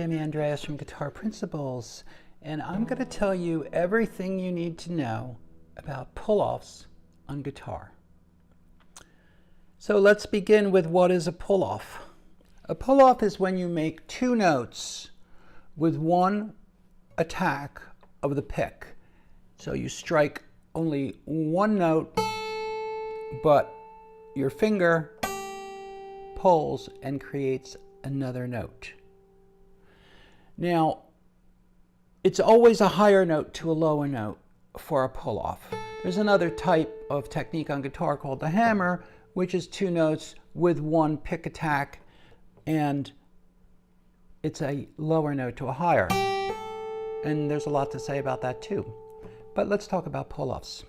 Jamie Andreas from Guitar Principles, and I'm going to tell you everything you need to know about pull-offs on guitar. So let's begin with what is a pull-off. A pull-off is when you make two notes with one attack of the pick. So you strike only one note, but your finger pulls and creates another note. Now, it's always a higher note to a lower note for a pull-off. There's another type of technique on guitar called the hammer, which is two notes with one pick attack, and it's a lower note to a higher. And there's a lot to say about that too. But let's talk about pull-offs.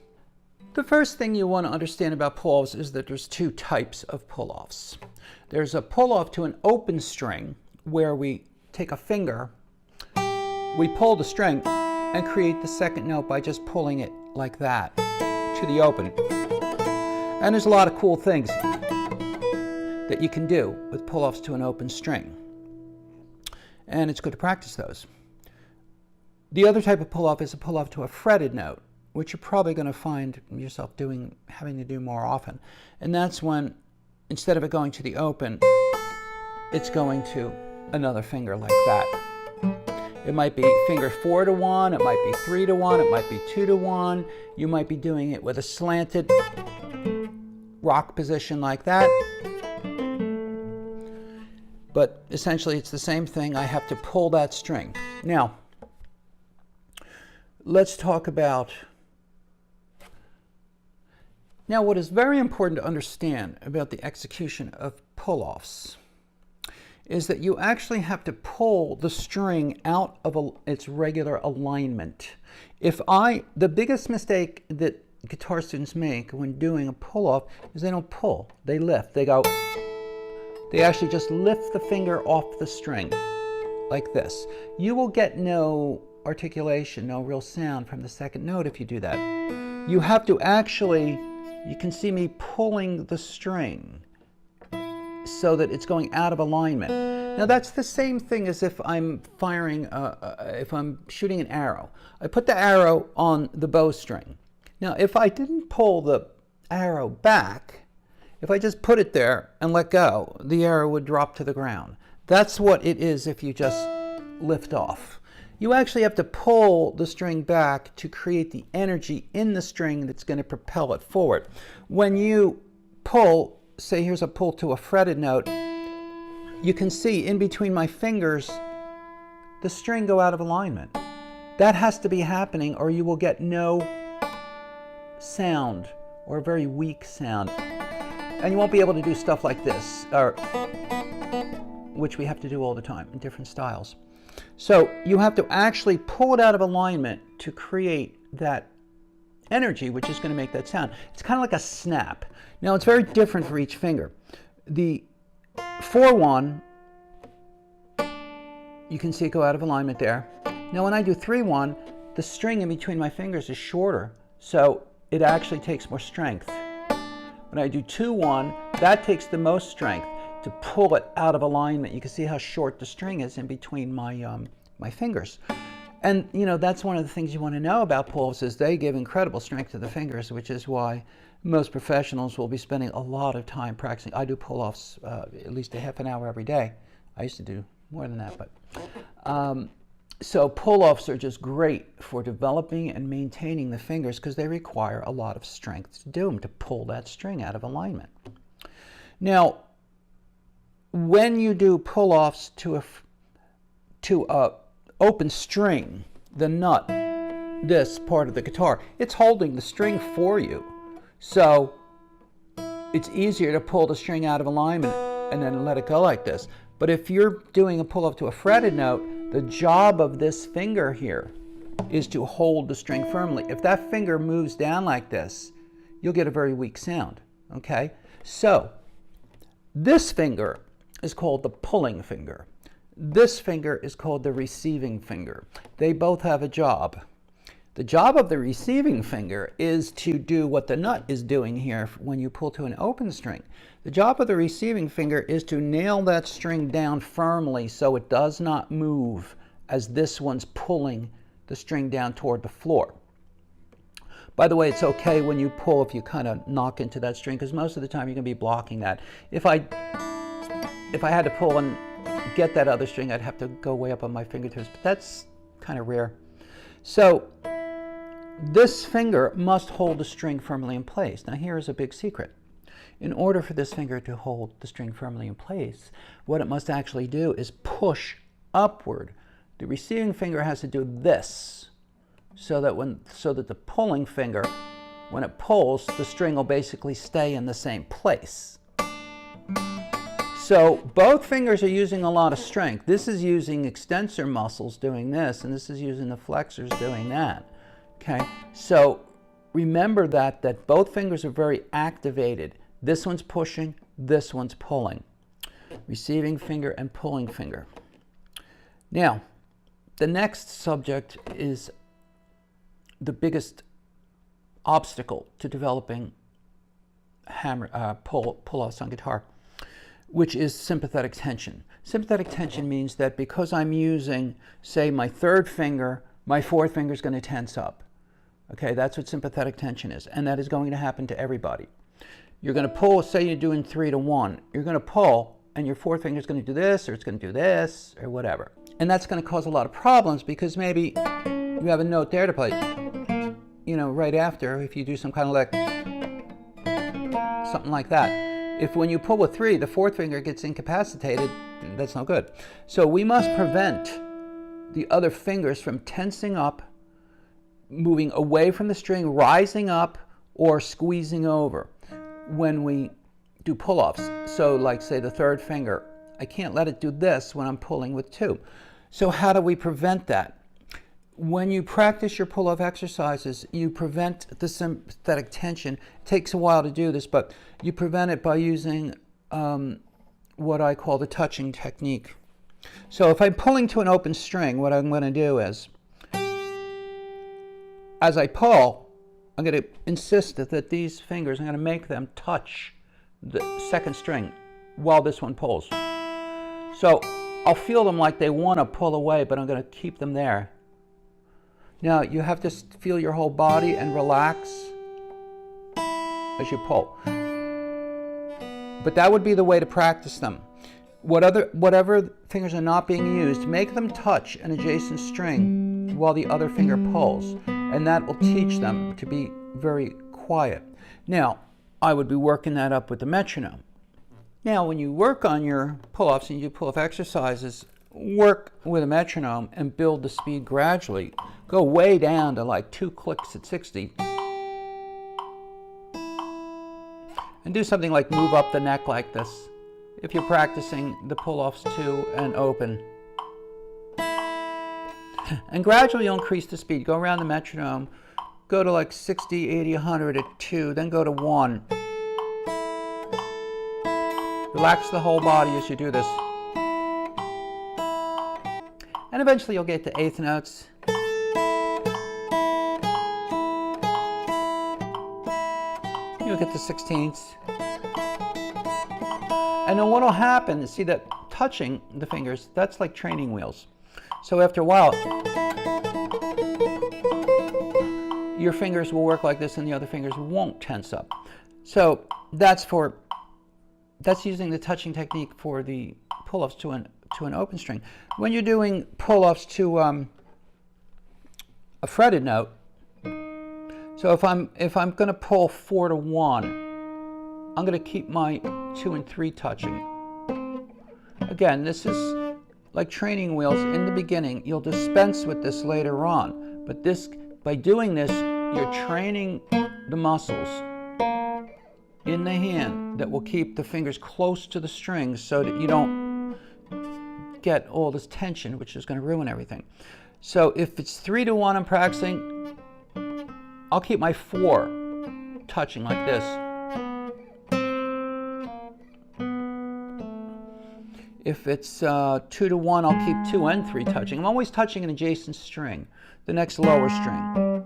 The first thing you want to understand about pull-offs is that there's two types of pull-offs. There's a pull-off to an open string where we take a finger, we pull the string and create the second note by just pulling it like that to the opening. And there's a lot of cool things that you can do with pull-offs to an open string. And it's good to practice those. The other type of pull-off is a pull-off to a fretted note, which you're probably going to find yourself having to do more often. And that's when, instead of it going to the open, it's going to another finger like that. It might be finger 4 to 1, it might be 3 to 1, it might be 2 to 1. You might be doing it with a slanted rock position like that. But essentially it's the same thing. I have to pull that string. Now, let's talk about what is very important to understand about the execution of pull-offs is that you actually have to pull the string out of its regular alignment. The biggest mistake that guitar students make when doing a pull-off is they don't pull, they lift, they actually just lift the finger off the string like this. You will get no articulation, no real sound from the second note if you do that. You have to actually, you can see me pulling the string so that it's going out of alignment. Now that's the same thing as if I'm firing, if I'm shooting an arrow. I put the arrow on the bowstring. Now if I didn't pull the arrow back, if I just put it there and let go, the arrow would drop to the ground. That's what it is if you just lift off. You actually have to pull the string back to create the energy in the string that's going to propel it forward. When you pull, say here's a pull to a fretted note, you can see in between my fingers the string go out of alignment. That has to be happening or you will get no sound or a very weak sound. And you won't be able to do stuff like this, which we have to do all the time in different styles. So you have to actually pull it out of alignment to create that energy, which is going to make that sound. It's kind of like a snap. Now it's very different for each finger. The 4-1, you can see it go out of alignment there. Now when I do 3-1, the string in between my fingers is shorter, so it actually takes more strength. When I do 2-1, that takes the most strength to pull it out of alignment. You can see how short the string is in between my my fingers. And you know, that's one of the things you want to know about pull-offs is they give incredible strength to the fingers, which is why most professionals will be spending a lot of time practicing. I do pull-offs at least a half an hour every day. I used to do more than that, but so pull-offs are just great for developing and maintaining the fingers because they require a lot of strength to do them, to pull that string out of alignment. Now, when you do pull-offs to a open string, the nut, this part of the guitar, it's holding the string for you. So it's easier to pull the string out of alignment and then let it go like this. But if you're doing a pull-off to a fretted note, the job of this finger here is to hold the string firmly. If that finger moves down like this, you'll get a very weak sound, okay? So this finger is called the pulling finger. This finger is called the receiving finger. They both have a job. The job of the receiving finger is to do what the nut is doing here when you pull to an open string. The job of the receiving finger is to nail that string down firmly so it does not move as this one's pulling the string down toward the floor. By the way, it's okay when you pull if you kind of knock into that string, because most of the time you're going to be blocking that. If I had to pull and get that other string, I'd have to go way up on my fingertips, but that's kind of rare. So this finger must hold the string firmly in place. Now here is a big secret. In order for this finger to hold the string firmly in place, what it must actually do is push upward. The receiving finger has to do this, so that the pulling finger, when it pulls, the string will basically stay in the same place. So both fingers are using a lot of strength. This is using extensor muscles doing this, and this is using the flexors doing that. Okay, so remember that both fingers are very activated. This one's pushing, this one's pulling. Receiving finger and pulling finger. Now, the next subject is the biggest obstacle to developing pull-offs on guitar, which is sympathetic tension. Sympathetic tension means that because I'm using, say, my third finger, my fourth finger is going to tense up. Okay, that's what sympathetic tension is, and that is going to happen to everybody. You're going to pull, say you're doing 3-to-1. You're going to pull, and your fourth finger is going to do this, or it's going to do this, or whatever. And that's going to cause a lot of problems because maybe you have a note there to play, you know, right after, if you do some kind of like, something like that. If when you pull with 3, the fourth finger gets incapacitated, that's no good. So we must prevent the other fingers from tensing up, moving away from the string, rising up, or squeezing over when we do pull-offs. So like, say, the third finger, I can't let it do this when I'm pulling with 2. So how do we prevent that? When you practice your pull-off exercises, you prevent the sympathetic tension. It takes a while to do this, but you prevent it by using what I call the touching technique. So if I'm pulling to an open string, what I'm going to do is, as I pull, I'm going to insist that these fingers, I'm going to make them touch the second string while this one pulls. So I'll feel them like they want to pull away, but I'm going to keep them there. Now you have to feel your whole body and relax as you pull. But that would be the way to practice them. Whatever fingers are not being used, make them touch an adjacent string while the other finger pulls, and that will teach them to be very quiet. Now, I would be working that up with the metronome. Now, when you work on your pull-offs and you do pull-off exercises, work with a metronome and build the speed gradually. Go way down to like 2 clicks at 60. And do something like move up the neck like this, if you're practicing the pull-offs to an open. And gradually you'll increase the speed. Go around the metronome, go to like 60, 80, 100 at 2, then go to 1. Relax the whole body as you do this. And eventually you'll get to eighth notes. You'll get to 16ths. And then what will happen is, see that touching the fingers, that's like training wheels. So after a while, your fingers will work like this and the other fingers won't tense up. So that's using the touching technique for the pull-offs to an open string. When you're doing pull-offs to a fretted note, so if I'm going to pull 4-to-1, I'm going to keep my 2 and 3 touching. Again, this is like training wheels. In the beginning, you'll dispense with this later on, but by doing this, you're training the muscles in the hand that will keep the fingers close to the strings so that you don't get all this tension, which is going to ruin everything. So if it's 3-to-1 I'm practicing, I'll keep my 4 touching like this. If it's 2 to 1, I'll keep 2 and 3 touching. I'm always touching an adjacent string, the next lower string.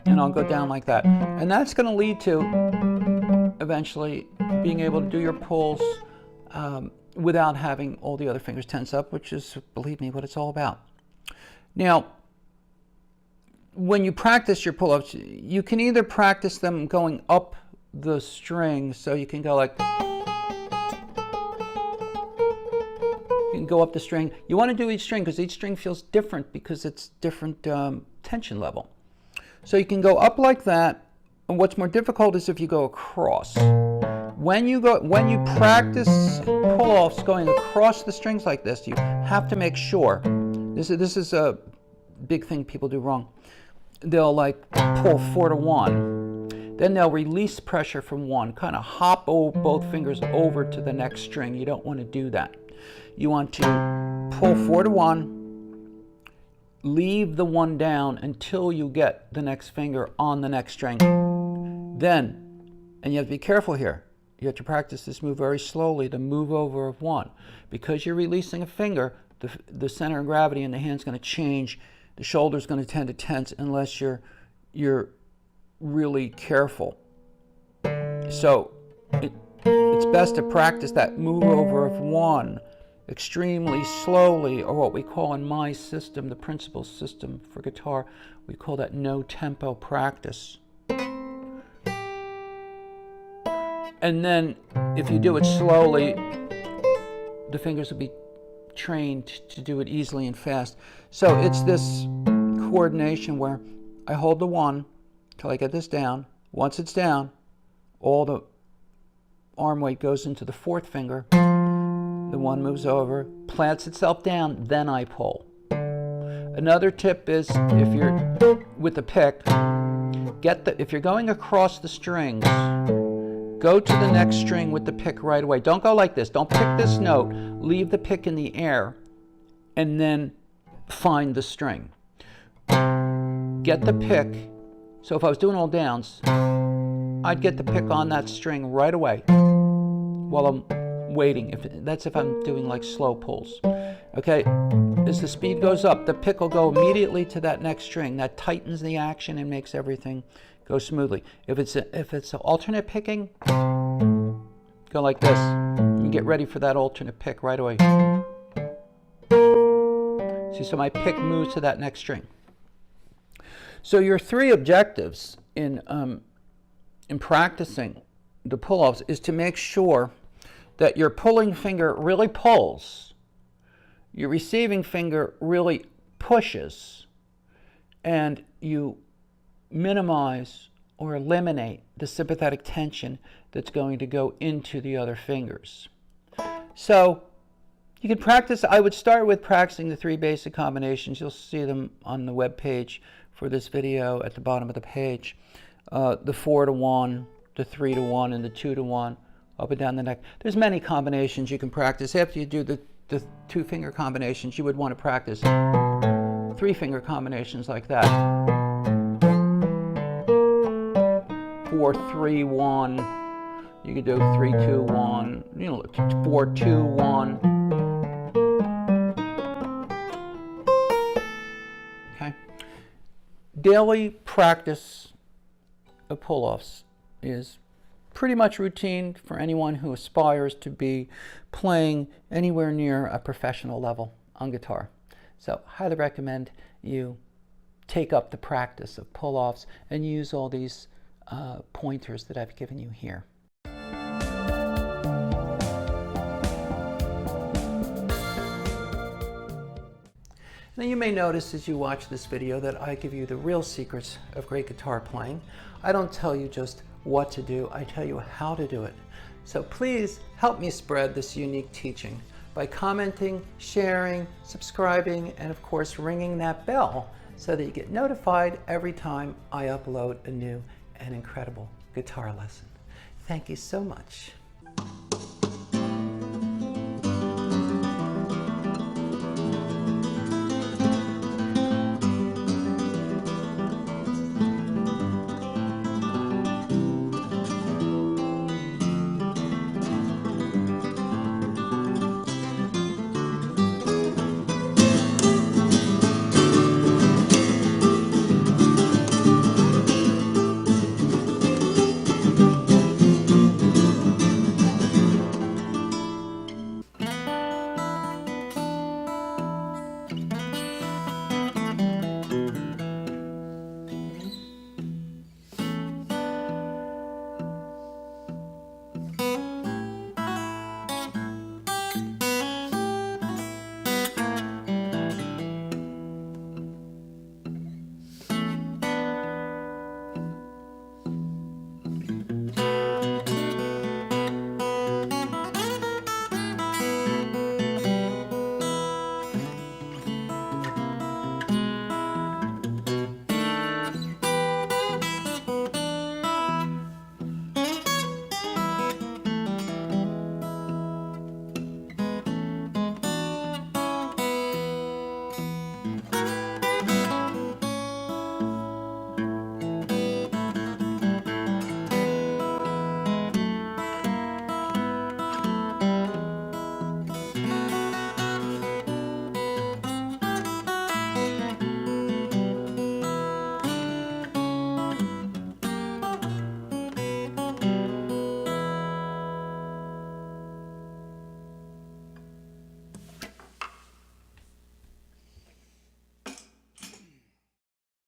And I'll go down like that. And that's going to lead to eventually being able to do your pulls without having all the other fingers tense up, which is, believe me, what it's all about. Now, when you practice your pull-ups, you can either practice them going up the string, so you can go like, you can go up the string. You want to do each string because each string feels different because it's different tension level. So you can go up like that, and what's more difficult is if you go across. When you practice pull-offs going across the strings like this, you have to make sure, this is a big thing people do wrong. They'll like pull 4 to 1. Then they'll release pressure from 1, kind of hop both fingers over to the next string. You don't want to do that. You want to pull 4 to 1, leave the 1 down until you get the next finger on the next string. Then, and you have to be careful here, you have to practice this move very slowly, the move over of 1. Because you're releasing a finger, the center of gravity in the hand's going to change. The shoulder's going to tend to tense unless you're really careful. So it's best to practice that move over of 1 extremely slowly, or what we call in my system, the principal system for guitar, we call that no tempo practice. And then if you do it slowly, the fingers will be trained to do it easily and fast. So it's this coordination where I hold the 1 till I get this down. Once it's down, all the arm weight goes into the 4th finger. The 1 moves over, plants itself down, then I pull. Another tip is if you're with the pick, if you're going across the strings, go to the next string with the pick right away. Don't go like this. Don't pick this note. Leave the pick in the air and then find the string. Get the pick. So if I was doing all downs, I'd get the pick on that string right away while I'm waiting. That's if I'm doing like slow pulls. Okay, as the speed goes up, the pick will go immediately to that next string. That tightens the action and makes everything go smoothly. If it's alternate picking, go like this. You get ready for that alternate pick right away. See, so my pick moves to that next string. So your 3 objectives in practicing the pull-offs is to make sure that your pulling finger really pulls, your receiving finger really pushes, and you minimize or eliminate the sympathetic tension that's going to go into the other fingers. So you can practice. I would start with practicing the 3 basic combinations. You'll see them on the web page for this video at the bottom of the page. The 4 to 1, the 3 to 1, and the 2 to 1, up and down the neck. There's many combinations you can practice. After you do the 2-finger combinations, you would want to practice 3-finger combinations like that. 4, 3, 1. You could do 3, 2, 1. 4, 2, 1. Okay. Daily practice of pull-offs is pretty much routine for anyone who aspires to be playing anywhere near a professional level on guitar. So highly recommend you take up the practice of pull-offs and use all these pointers that I've given you here. Now you may notice as you watch this video that I give you the real secrets of great guitar playing. I don't tell you just what to do, I tell you how to do it. So please help me spread this unique teaching by commenting, sharing, subscribing, and of course ringing that bell so that you get notified every time I upload a new and incredible guitar lesson. Thank you so much.